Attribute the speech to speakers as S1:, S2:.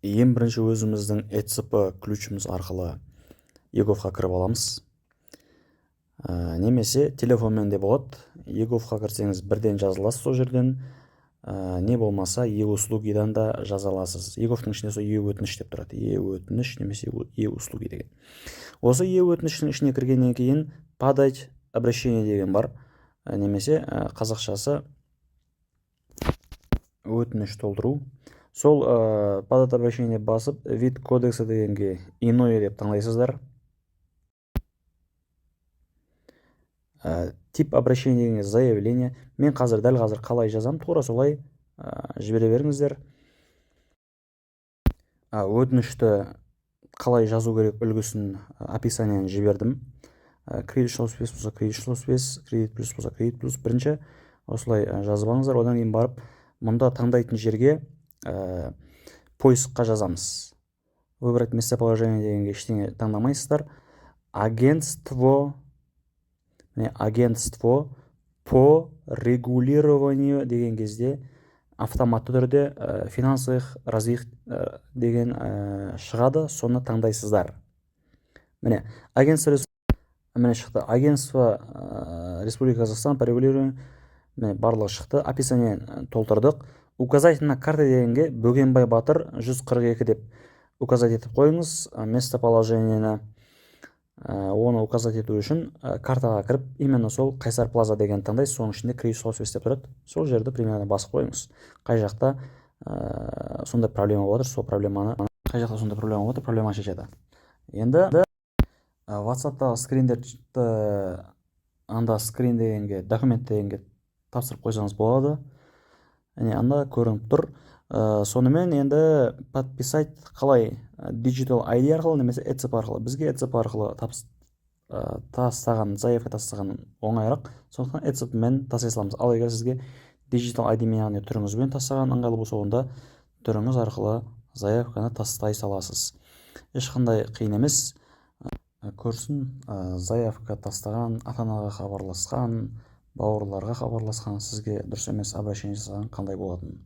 S1: ең бірінші өзіміздің ECP ключіміз арқылы eGovқа кіріп аламыз. Немесе телефонмен де болады. eGovқа кірсеңіз бірден жазыласыз сол жерден. Не болмаса e-услугидан да жаза аласыз. eGovтың ішінде сол e-өтініш деп тұрады. e-өтініш немесе e-услуги деген. Осы e-өтініштің ішіне кіргеннен кейін подать обращение деген бар. Немесе қазақшасы өтініш толтыру. Сол подать обращение басып, вид кодекса дегенге иное деп таңдайсыздар. Тип обращение дегенге заявление. Мен дәл қазір қалай жазам, тура солай жібере беріңіздер. Өтінішті қалай жазу керек үлгісін описаниені жібердім. Кредит шло спес болса кредит шло спес, кредит плюс болса кредит плюс. Бірінші осылай жазып алыңыздар. Одан кейін барып, мұнда таңдайтын жерге поискқа жазамыз. Выбрать местоположение дегенге ештеңе таңдамайсыздар. Агентство по регулированию деген кезде автоматты түрде финансовых развитие деген шығады, соны таңдайсыздар. Міне, агентство Республика Казахстан по регулированию, барлығы шықты. Описание толтырдық. Указать на карта дегенге Бөгенбай Батыр 142 деп указать етіп қойыңыз. Местоположениені оны указать ету үшін картаға кіріп, именно сол Қайсар Плаза деген таңдайсыз, соның ішінде кредит шло спес деп тұрады. Сол жерді примерно басып қойыңыз. Қай жақта сондай проблема болады, сол проблеманы проблема шешеді. Енді WhatsApp-та скриндерді анда скрин дегенге, документ дегенге тапсырып қойсаңыз болады. Анда көрініп тұр. Сонымен енді подписать қалай? Digital ID арқылы немесе ECP арқылы. Бізге ECP арқылы тастаған, заявка тастаған оңайырақ. Сондықтан ECP-мен тастай саламыз. Ал егер сізге Digital ID-мен түріңізбен тастаған ыңғайлы болса, онда түріңіз арқылы заявканы тастай саласыз. Ешқандай қиын емес. Көрсін, заявка тастаған, ата-анаға хабарласқан, бауырларға хабарласқан, сізге дұрыс емес обращение жасаған қандай болатынын.